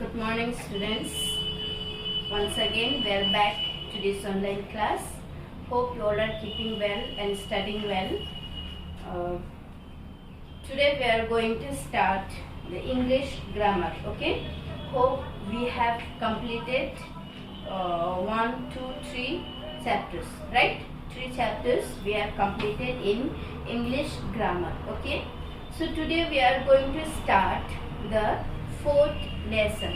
Good morning, students. Once again, we are back to this online class. Hope you all are keeping well and studying well. Today we are going to start the English grammar. Okay. Hope we have completed 1, 2, 3 chapters. Right? 3 chapters we have completed in English grammar. Okay. So today we are going to start the 4th lesson.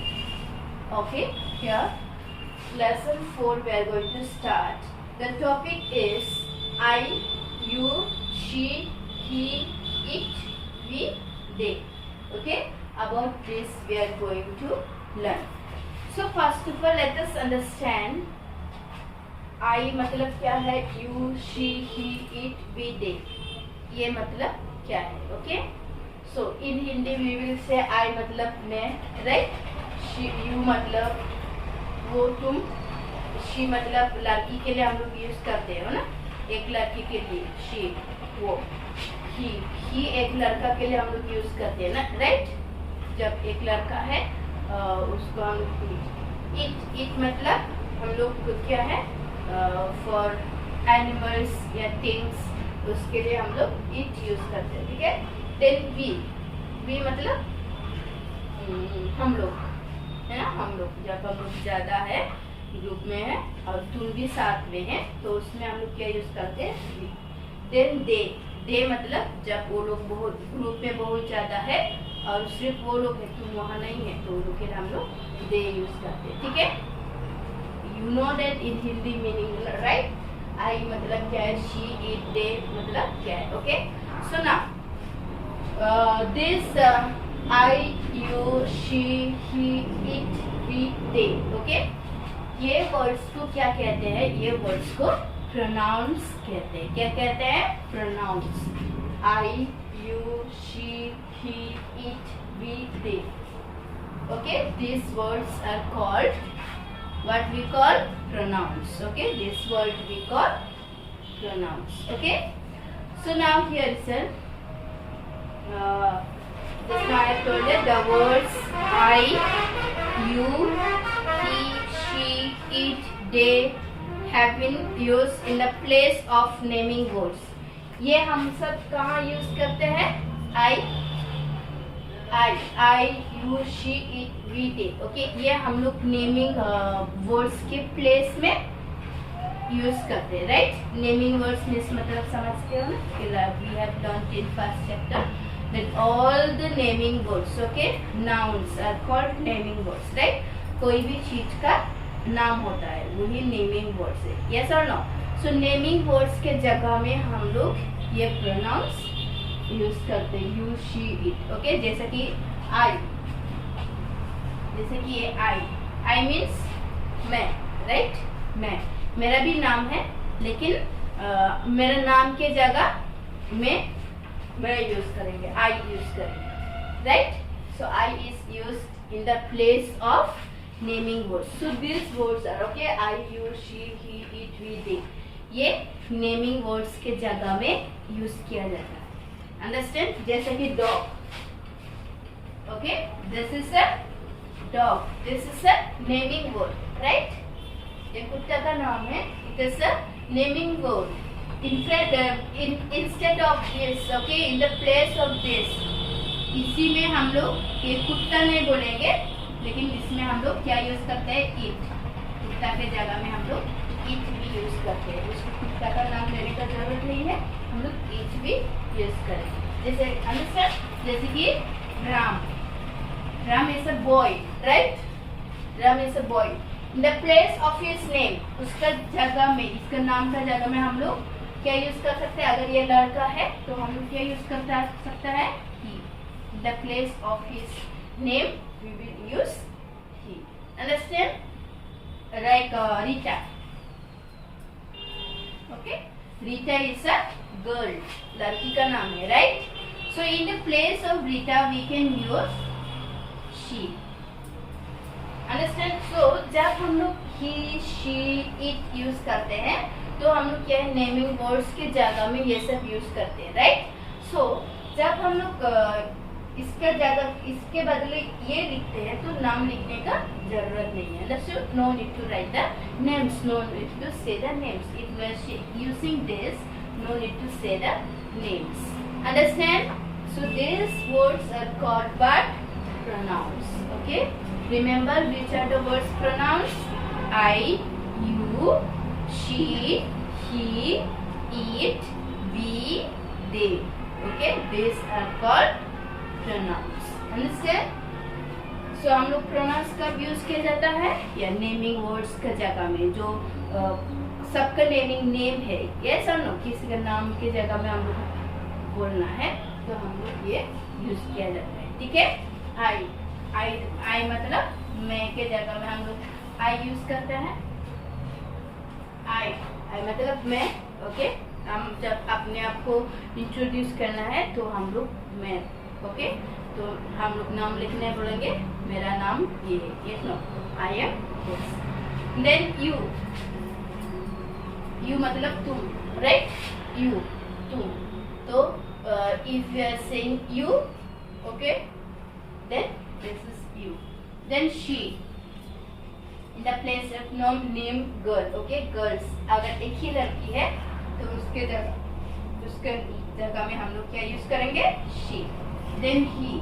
Okay, here lesson 4 we are going to start. The topic is I, you, she, he, it, we, they. Okay, about this we are going to learn. So first of all, let us understand I मतलब क्या है, you, she, he, it, we, they. ये मतलब क्या है? Okay. So in Hindi we will say I मतलब मैं, right? She, you मतलब वो तुम, she मतलब लड़की के लिए हम लोग यूज करते हैं ना, एक लड़की के लिए she वो, he एक लड़का के लिए हम लोग यूज करते हैं ना, right? जब एक लड़का है उसको हम लोग it मतलब हम लोग क्या है for animals या things, उसके लिए हम लोग it यूज करते हैं, ठीक है? Then we मतलब हम लोग है ना, हम लोग जब हम लोग ज्यादा है ग्रुप में है और तुम भी साथ में है तो उसमें हम लोग क्या यूज करते हैं we. Then they मतलब जब वो लोग बहुत ग्रुप में बहुत ज्यादा है और सिर्फ वो लोग है, तुम वहाँ नहीं है, तो वो लोग के लिए हम लोग they यूज करते हैं, ठीक है? You know that in Hindi meaning, right? I मतलब क्या है, she, it, they मतलब क्या है, okay? So now this I, you, she, he, it, we, they, okay? ये वर्ड्स को क्या कहते हैं? ये वर्ड्स को प्रोनाउंस कहते हैं. क्या कहते हैं? Pronounce. I, you, she, he, it, we, they. Okay? These words are called what we call pronouns. Okay? This word we call pronouns. Okay? So now here is just now I told you the words I, you, he, she, it, they have been used in the place of naming words. ये हम सब कहाँ use करते हैं? I, you, she, it, we, they. Okay, ये हम लोग naming words के प्लेस में यूज करते हैं, राइट? नेमिंग वर्ड्स में मतलब समझते हो ना? We have learned in first chapter that all the naming words, okay, nouns are called naming words, right? कोई भी चीज का नाम होता है वही नेमिंग वर्ड्स है, yes or no? So naming words के जगह में हम लोग ये प्रोनाउंस यूज करते हैं, you, she, it, okay? जैसे कि I, जैसे कि ये I means मैं, right? मैं, मेरा भी नाम है लेकिन मेरा नाम के जगह में मैं यूज करेंगे, I यूज करेंगे, right? So I is used in the place of naming words. So these words are okay, I, you, she, he, it, we, they. ये naming words के जगह में यूज किया जाता है. Understand? जैसे कि dog, okay? This is a dog. This is a naming word, right? ये कुत्ता का नाम है. It is a naming word. Instead of this, okay, in the place of this, इसी में हम लोग ये कुत्ता नहीं बोलेंगे, लेकिन इसमें हम लोग क्या यूज करते हैं? it. कुत्ता के जगह में हम लोग it भी यूज करते हैं. उसको कुत्ता का नाम लेने का जरूरत नहीं है, हम लोग it भी यूज करेंगे. जैसे understand? जैसे कि Ram is a boy, right? Ram is a boy. In the place of his name, उसका जगह में, इसका नाम का जगह में हम लोग क्या यूज कर सकते हैं? अगर ये लड़का है तो हम लोग क्या यूज कर सकता है? he. In the place of his name we will use he. Understand? Like Rita. Okay? Rita is a girl. लड़की का नाम है, right? So in the place of Rita we can use she. Understand? So जब हम लोग he, she, it use करते हैं तो हम लोग क्या है? नेमिंग वर्ड्स के जगह में ये सब यूज करते हैं, राइट? सो जब हम लोग इसके बदले ये लिखते हैं तो नाम लिखने का जरूरत नहीं है. No need to write the names. No need to say the names. If we are using this, no need to say the names. Understand? So these words are called what? Pronouns. Okay? Remember which are the words pronouns? I, you, she, he, it, we, they. Okay? These are called pronouns. Understand? So हम लोग pronouns कब use किया जाता है? या naming words का जगह में, जो सबका नेमिंग नेम है, यस और नो, किसी का नाम के जगह में हम लोग बोलना है तो हम लोग ये यूज किया जाता है. ठीक है? आई मतलब मैं के जगह में हम लोग आई यूज करते हैं. आई मतलब मैं. ओके? हम जब अपने आप को इंट्रोड्यूस करना है तो हम लोग मैं. ओके? तो हम लोग नाम लिखने बोलेंगे, मेरा नाम ये है. Yes no, I am this. Then you मतलब तुम, राइट? यू, तुम. तो if you are saying you, okay, then this is you. Then she, in the place of name girl. Okay? Girls. अगर एक ही लड़की है तो उसके जगह में हम लोग क्या यूज करेंगे? शी. देन ही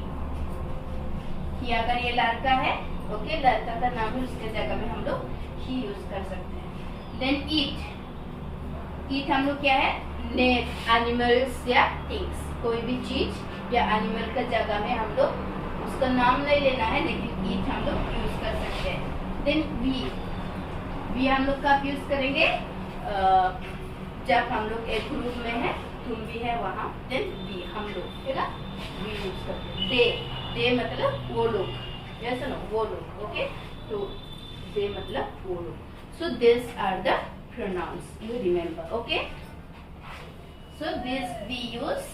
अगर ये लड़का है, ओके, लड़का का नाम है, उसके जगह में हम लोग ही यूज कर सकते हैं. देन ईट हम लोग क्या है? एनिमल्स या थिंग्स, कोई भी चीज या एनिमल का जगह में हम लोग उसका नाम नहीं लेना है, लेकिन ईट हम लोग यूज कर सकते हैं. देन वी हम लोग कब यूज करेंगे? जब हम लोग एक ग्रुप में है, तुम भी है वहाँ, देन वी हम लोग, है ना, वी यूज करते हैं. दे मतलब वो लोग, जैसे ना वो लोग. ओके? तो दे मतलब वो लोग. So this are the pronouns, you remember. Okay? So this we use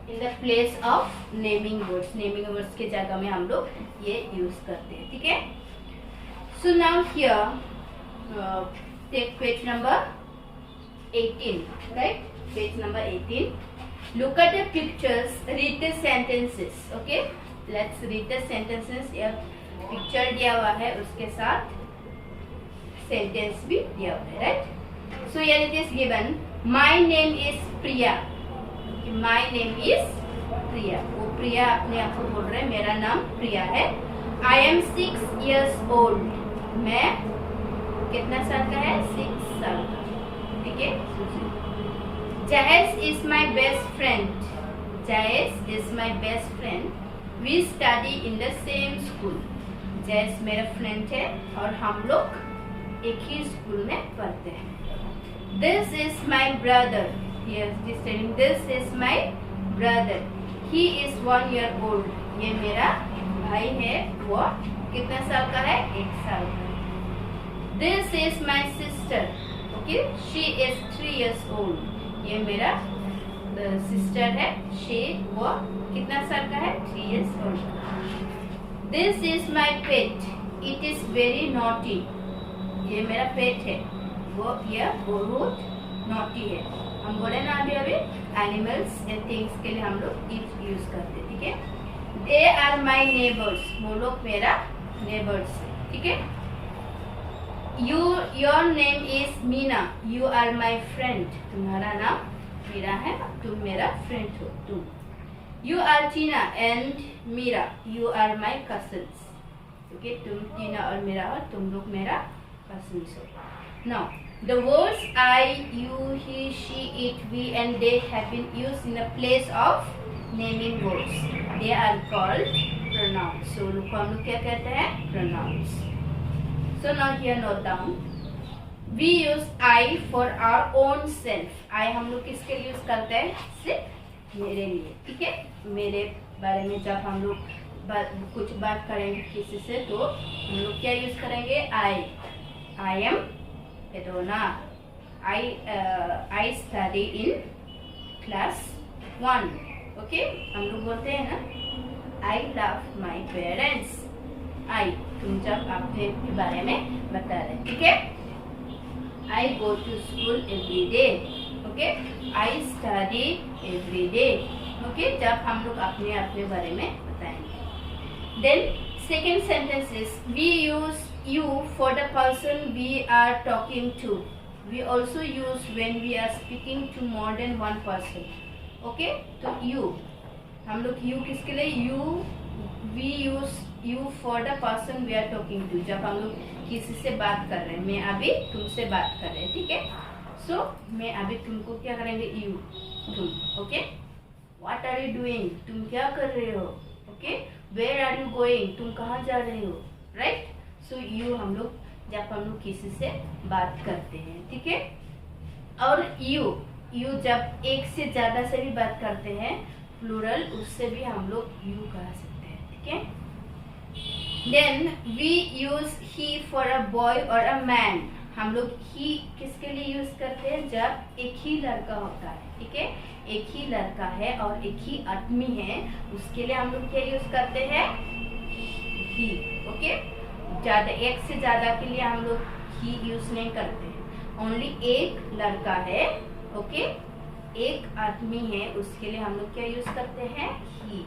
in the place of naming words. Naming words के जगह में हम लोग ये यूज करते हैं. ठीक है? So now here take page number 18, right? Page number 18. Look at the pictures, read the sentences. Okay? Let's read the sentences. यह picture दिया हुआ है, उसके साथ sentence भी दिया हुआ है, right? So here it is given. My name is Priya. My name is Priya. वो प्रिया अपने आप को बोल रहे हैं, मेरा नाम प्रिया है. I am 6 years old. मैं कितना साल का है? 6 साल का. ठीक है? Jayesh is my best friend. Jayesh is my best friend. We study in the same school. Jayesh मेरा फ्रेंड है और हम लोग एक ही स्कूल में पढ़ते हैं. This is my brother. Yes, he's telling this is my brother. He is 1 year old. ये मेरा भाई है, वो कितना साल का है? 1 साल का. This is my sister. Okay, she is 3 years old. ये मेरा सिस्टर है. she वो कितना साल का है? 3 years old. This is my pet. It is very naughty. ये मेरा पेट है, वो यह बहुत नॉटी है. हम बोले ना अभी एनिमल्स एंड थिंग्स के लिए हम लोग इट यूज करते हैं. ठीक है? They are my neighbors. वो लोग मेरा नेबर्स है. ठीक है? Your name is Meena. You are my friend. तुम्हारा नाम मीरा है, तुम मेरा फ्रेंड हो. तुम. You are Tina and Meera. You are my cousins. Okay? तुम टीना और मीरा हो, तुम लोग मेरा cousins हो. Now the words I, you, he, she, it, we and they have been used in the place of naming words. They are called pronouns. So उनको हम लोग क्या कहते हैं? Pronouns. So now here note down. We use I for our own self. I हम लोग किसके लिए यूज करते हैं? सिर्फ मेरे लिए. ठीक है? मेरे बारे में जब हम लोग कुछ बात करेंगे किसी से तो हम लोग क्या यूज करेंगे? I am Edona. I study in class 1. Okay? हम लोग बोलते हैं ना, I love my parents. I तुम जब अपने बारे में बता रहे. ठीक है? I go to school every day. Okay? I study every day. Okay? जब हम लोग अपने बारे में बताएंगे. Then second sentence is we use you for the person we are talking to. We also use when we are speaking to more than one person. Okay, तो you हम लोग you किसके लिए we use you for the person we are talking to. जब हम लोग किसी से बात कर रहे हैं, मैं अभी तुमसे बात कर रहे हैं, ठीक है. So मैं अभी तुमको क्या करेंगे, you, तुम. Okay, what are you doing, तुम क्या कर रहे हो. Okay, where are you going, तुम कहाँ जा रहे हो. राइट. सो you हम लोग जब हम लोग किसी से बात करते हैं, ठीक है. और you जब एक से ज्यादा से भी बात करते हैं, प्लूरल, उससे भी हम लोग you कह सकते हैं, ठीक है. Then we use he for a boy or a man. हम लोग he किसके लिए यूज करते हैं, जब एक ही लड़का होता है, ठीक है. एक ही लड़का है और एक ही आदमी है, उसके लिए हम लोग क्या यूज करते हैं, he. ओके, ज्यादा एक से ज्यादा के लिए हम लोग he यूज नहीं करते हैं. ओनली एक लड़का है, ओके, एक आदमी है, उसके लिए हम लोग क्या यूज करते हैं, he.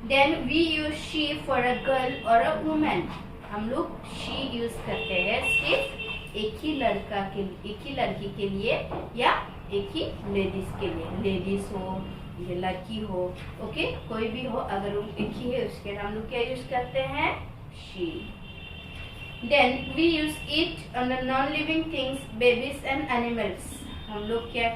Then we use she for a girl or a woman. हम लोग she यूज करते हैं सिर्फ एक ही लड़का के, एक ही लड़की के लिए या एक ही लेडीज के लिए. लेडीज हो या लड़की हो, ओके, कोई भी हो, अगर वो एक ही है उसके लिए हम लोग क्या यूज करते हैं, she. Then we use it on the non-living things, babies and animals. हम लोग क्या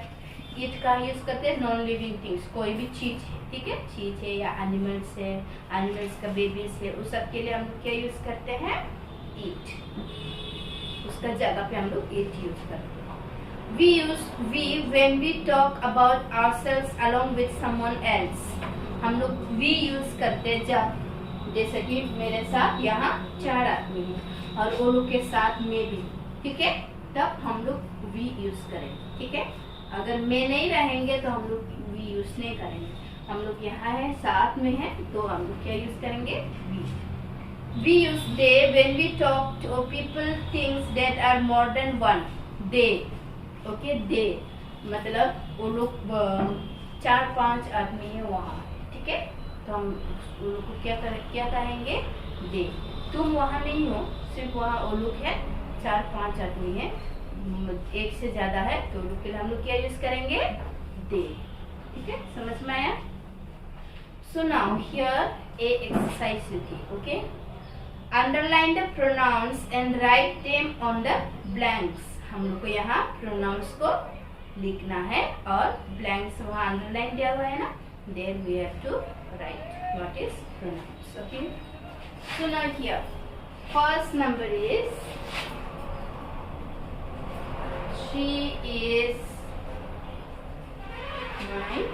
it का यूज करते हैं, नॉन लिविंग थिंग्स, कोई भी चीज है, ठीक है, चीज है या एनिमल्स है, एनिमल्स का बेबीज है, उस सब के लिए हम लोग क्या यूज करते हैं, it. उसका जगह पे हम लोग it यूज करते हैं. We use we when we talk about ourselves along with someone else. हम लोग we यूज करते हैं जब, जैसे कि मेरे साथ यहाँ 4 आदमी हैं और वो लोग के साथ में भी, ठीक है, तब हम लोग we यूज करेंगे, ठीक है. अगर मैं नहीं रहेंगे तो हम लोग we यूज नहीं करेंगे. हम लोग यहाँ है, साथ में है, तो हम लोग क्या यूज करेंगे, we. We use they when we talk to people things that are more than one. They, okay, they मतलब वो लोग 4-5 आदमी है वहाँ, ठीक है, तो हम वो लोग को क्या कहेंगे, they. तुम वहाँ नहीं हो, सिर्फ वहाँ वो लोग है, 4-5 आदमी है, एक से ज्यादा है, तो लोग के लिए हम लोग क्या यूज करेंगे, they. ठीक है, समझ में आया. So now here a exercise with you, okay. Underline the pronouns and write them on the blanks. हम लोग को यहाँ pronouns को लिखना है और blanks वहाँ underline दिया हुआ है ना, there we have to write what is pronouns, okay. So now here first number is she is my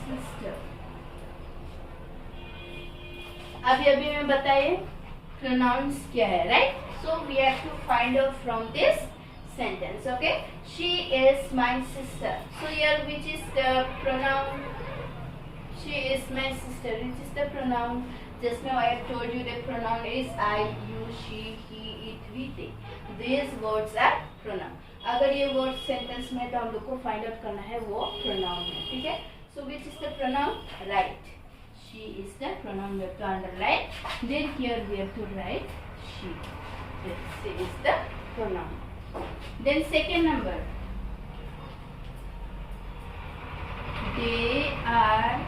sister. अभी मैं बताइए pronouns क्या है, right? So we have to find out from this sentence, okay? She is my sister. So here which is the pronoun? She is my sister. Which is the pronoun? Just now I have told you the pronoun is I, you, she, he, it, we, they. These words are pronoun. अगर ये word sentence में तो हम लोग को find out करना है वो pronoun है, ठीक है? So which is the pronoun? Right. She is the pronoun. We have to underline. Then here we have to write she. She is the pronoun. Then second number. They are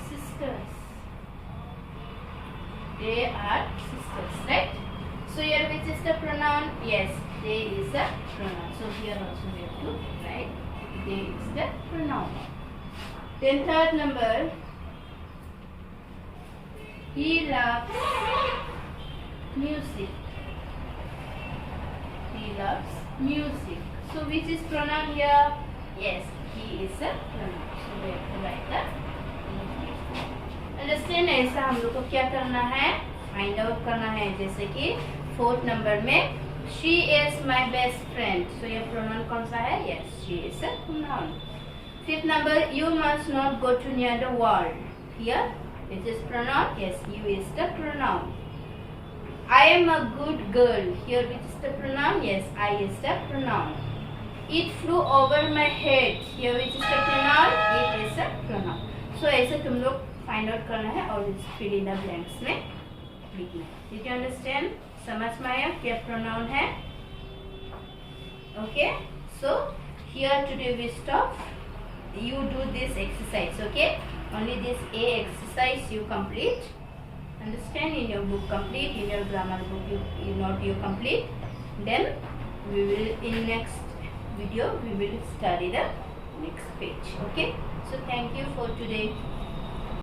sisters. They are sisters, right? So here which is the pronoun? Yes, they is the pronoun. So here also we have to write they is the pronoun. Then third number, he loves music. He loves music. So which is pronoun here? Yes, he is a pronoun. So we have to write the understand. ऐसा हम लोग को क्या करना है, find out करना है. जैसे कि फोर्थ नंबर में she is my best friend. So ये pronoun कौन सा है? Yes, she is a pronoun. Fifth number, you must not go too near the wall. Here, which is pronoun? Yes, you is the pronoun. I am a good girl. Here, which is the pronoun? Yes, I is the pronoun. It flew over my head. Here, which is the pronoun? It is a pronoun. So ऐसे तुम लोग find out करना है और fill in the blanks में लिखना है. Did you understand? समझ में आया क्या प्रोनाउन है? Okay, so here today we stop. You do this exercise, okay? Only this A exercise you complete. Understand? In your book complete, in your grammar book you not you complete. Then we will in next video we will study the next page. Okay? So thank you for today.